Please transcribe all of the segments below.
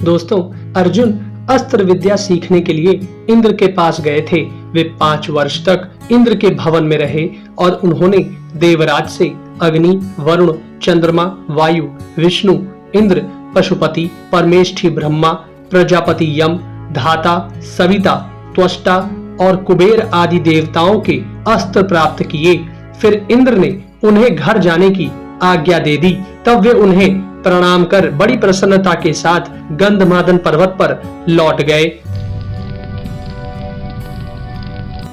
दोस्तों, अर्जुन अस्त्र विद्या सीखने के लिए इंद्र के पास गए थे। वे 5 वर्ष तक इंद्र के भवन में रहे और उन्होंने देवराज से अग्नि, वरुण, चंद्रमा, वायु, विष्णु, इंद्र, पशुपति, परमेष्ठी ब्रह्मा, प्रजापति यम, धाता, सविता, त्वष्टा और कुबेर आदि देवताओं के अस्त्र प्राप्त किए। फिर इंद्र ने उन्हें घर जाने की आज्ञा दे दी। तब वे उन्हें प्रणाम कर बड़ी प्रसन्नता के साथ गंधमादन पर्वत पर लौट गए।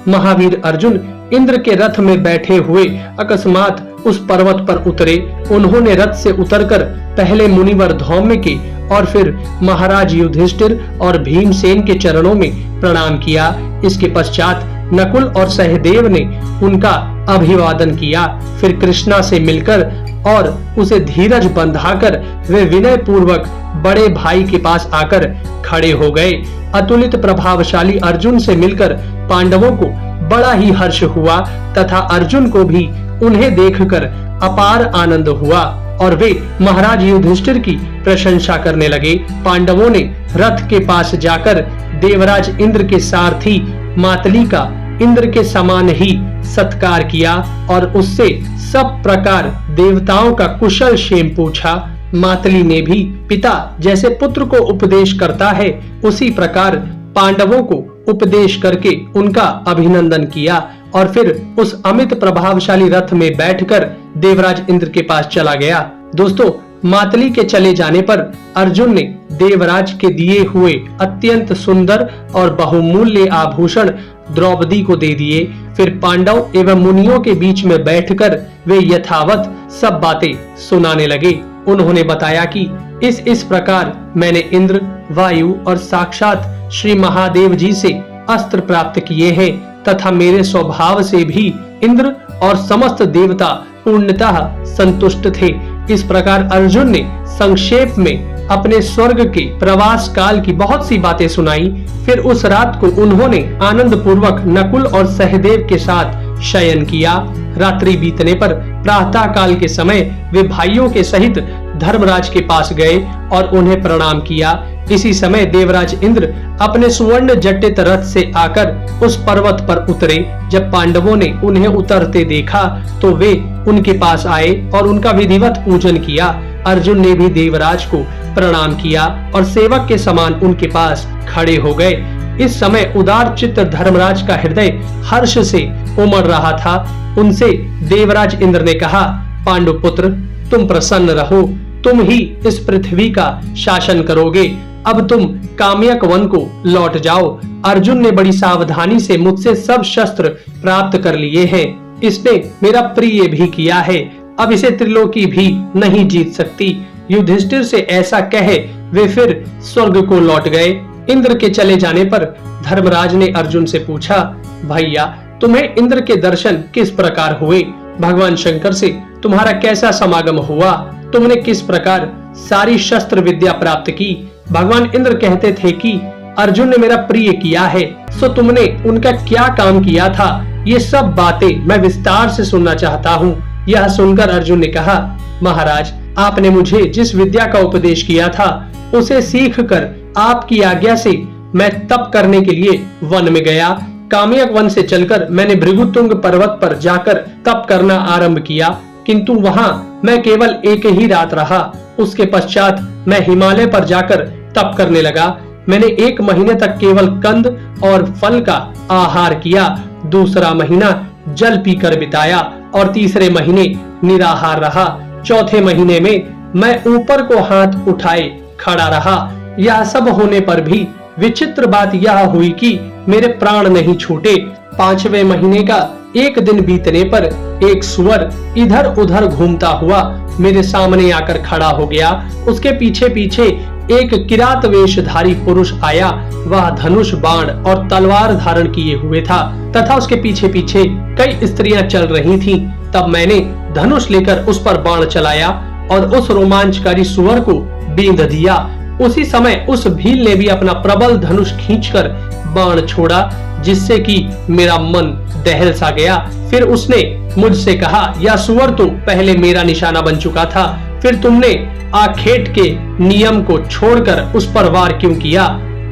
महावीर अर्जुन इंद्र के रथ में बैठे हुए अकस्मात उस पर्वत पर उतरे। उन्होंने रथ से उतरकर पहले मुनिवर धौम्य के और फिर महाराज युधिष्ठिर और भीमसेन के चरणों में प्रणाम किया। इसके पश्चात नकुल और सहदेव ने उनका अभिवादन किया। फिर कृष्णा से मिलकर और उसे धीरज बंधाकर वे विनय पूर्वक बड़े भाई के पास आकर खड़े हो गए। अतुलित प्रभावशाली अर्जुन से मिलकर पांडवों को बड़ा ही हर्ष हुआ तथा अर्जुन को भी उन्हें देखकर अपार आनंद हुआ और वे महाराज युधिष्ठिर की प्रशंसा करने लगे। पांडवों ने रथ के पास जाकर देवराज इंद्र के सारथी मातली का इंद्र के समान ही सत्कार किया और उससे सब प्रकार देवताओं का कुशल क्षेम पूछा। मातली ने भी पिता जैसे पुत्र को उपदेश करता है उसी प्रकार पांडवों को उपदेश करके उनका अभिनंदन किया और फिर उस अमित प्रभावशाली रथ में बैठकर देवराज इंद्र के पास चला गया। दोस्तों, मातली के चले जाने पर अर्जुन ने देवराज के दिए हुए अत्यंत सुंदर और बहुमूल्य आभूषण द्रौपदी को दे दिए। फिर पांडव एवं मुनियों के बीच में बैठकर वे यथावत सब बातें सुनाने लगे। उन्होंने बताया कि इस प्रकार मैंने इंद्र, वायु और साक्षात श्री महादेव जी से अस्त्र प्राप्त किए हैं तथा मेरे स्वभाव से भी इंद्र और समस्त देवता पूर्णतः संतुष्ट थे। इस प्रकार अर्जुन ने संक्षेप में अपने स्वर्ग के प्रवास काल की बहुत सी बातें सुनाई। फिर उस रात को उन्होंने आनंद पूर्वक नकुल और सहदेव के साथ शयन किया। रात्रि बीतने पर प्रातः काल के समय वे भाइयों के सहित धर्मराज के पास गए और उन्हें प्रणाम किया। इसी समय देवराज इंद्र अपने सुवर्ण जटित रथ से आकर उस पर्वत पर उतरे। जब पांडवों ने उन्हें उतरते देखा तो वे उनके पास आए और उनका विधिवत पूजन किया। अर्जुन ने भी देवराज को प्रणाम किया और सेवक के समान उनके पास खड़े हो गए। इस समय उदार चित्त धर्मराज का हृदय हर्ष से उमड़ रहा था। उनसे देवराज इंद्र ने कहा, पांडुपुत्र, तुम प्रसन्न रहो, तुम ही इस पृथ्वी का शासन करोगे। अब तुम काम्यक वन को लौट जाओ। अर्जुन ने बड़ी सावधानी से मुझसे सब शस्त्र प्राप्त कर लिए हैं। इसने मेरा प्रिय भी किया है। अब इसे त्रिलोकी भी नहीं जीत सकती। युधिष्ठिर से ऐसा कहे वे फिर स्वर्ग को लौट गए। इंद्र के चले जाने पर धर्मराज ने अर्जुन से पूछा, भैया, तुम्हें इंद्र के दर्शन किस प्रकार हुए? भगवान शंकर से तुम्हारा कैसा समागम हुआ? तुमने किस प्रकार सारी शस्त्र विद्या प्राप्त की? भगवान इंद्र कहते थे कि अर्जुन ने मेरा प्रिय किया है, सो तुमने उनका क्या काम किया था? ये सब बातें मैं विस्तार से सुनना चाहता हूँ। यह सुनकर अर्जुन ने कहा, महाराज, आपने मुझे जिस विद्या का उपदेश किया था उसे सीख कर आपकी आज्ञा से मैं तप करने के लिए वन में गया। काम्यक वन से चलकर मैंने भृगुतुंग पर्वत पर जाकर तप करना आरंभ किया, किंतु वहां मैं केवल एक ही रात रहा। उसके पश्चात मैं हिमालय पर जाकर तप करने लगा। मैंने 1 महीने तक केवल कंद और फल का आहार किया। दूसरा महीना जल पीकर बिताया और तीसरे महीने निराहार रहा। चौथे महीने में मैं ऊपर को हाथ उठाए खड़ा रहा। यह सब होने पर भी विचित्र बात यह हुई कि मेरे प्राण नहीं छूटे। 5वें महीने का एक दिन बीतने पर एक सुअर इधर उधर घूमता हुआ मेरे सामने आकर खड़ा हो गया। उसके पीछे पीछे एक किरात वेशधारी पुरुष आया। वह धनुष, बाण और तलवार धारण किए हुए था तथा उसके पीछे पीछे कई स्त्रियां चल रही थीं। तब मैंने धनुष लेकर उस पर बाण चलाया और उस रोमांचकारी सुअर को बींध दिया। उसी समय उस भील ने भी अपना प्रबल धनुष खींचकर बाण छोड़ा, जिससे कि मेरा मन दहल सा गया। फिर उसने मुझसे कहा, यह सुअर तो पहले मेरा निशाना बन चुका था, फिर तुमने आखेट के नियम को छोड़कर उस पर वार क्यों किया?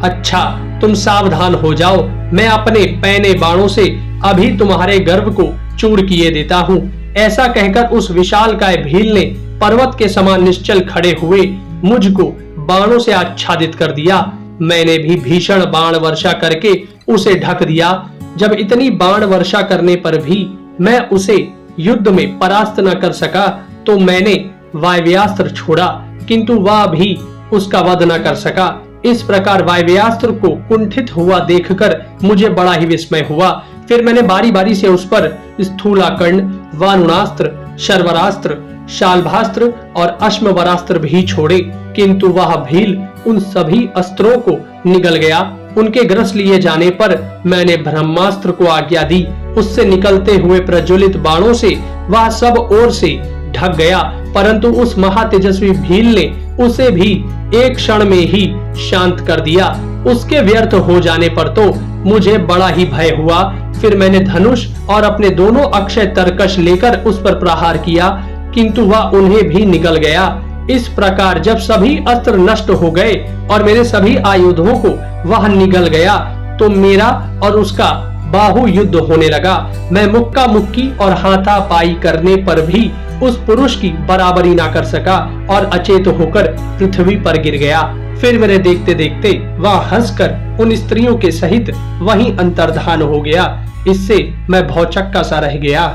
अच्छा, तुम सावधान हो जाओ, मैं अपने पैने बाणों से अभी तुम्हारे गर्व को चूर किए देता हूँ। ऐसा कहकर उस विशालकाय भील ने पर्वत के समान निश्चल खड़े हुए मुझको बाणों से आच्छादित कर दिया। मैंने भी भीषण बाण वर्षा करके उसे ढक दिया। जब इतनी बाण वर्षा करने पर भी मैं उसे युद्ध में परास्त न कर सका, तो मैंने वायव्यास्त्र छोड़ा, किंतु वह भी उसका वध न कर सका। इस प्रकार वायव्यास्त्र को कुंठित हुआ देखकर मुझे बड़ा ही विस्मय हुआ। फिर मैंने बारी बारी से उस पर स्थूलाकर्ण, वारुणास्त्र, शर्वरास्त्र, शाल्भास्त्र और अश्मवरास्त्र भी छोड़े, किंतु वह भील उन सभी अस्त्रों को निगल गया। उनके ग्रस लिए जाने पर मैंने ब्रह्मास्त्र को आज्ञा दी। उससे निकलते हुए प्रज्वलित बाणों से वह सब ओर से ढक गया, परंतु उस महातेजस्वी भील ने उसे भी एक क्षण में ही शांत कर दिया। उसके व्यर्थ हो जाने पर तो मुझे बड़ा ही भय हुआ। फिर मैंने धनुष और अपने दोनों अक्षय तरकश लेकर उस पर प्रहार किया, किंतु वह उन्हें भी निगल गया। इस प्रकार जब सभी अस्त्र नष्ट हो गए और मेरे सभी आयुधों को वह निगल गया, तो मेरा और उसका बाहु युद्ध होने लगा। मैं मुक्का मुक्की और हाथापाई करने पर भी उस पुरुष की बराबरी ना कर सका और अचेत होकर पृथ्वी पर गिर गया। फिर मेरे देखते देखते वह हंसकर उन स्त्रियों के सहित वहीं अंतर्धान हो गया। इससे मैं भौचक्का सा रह गया।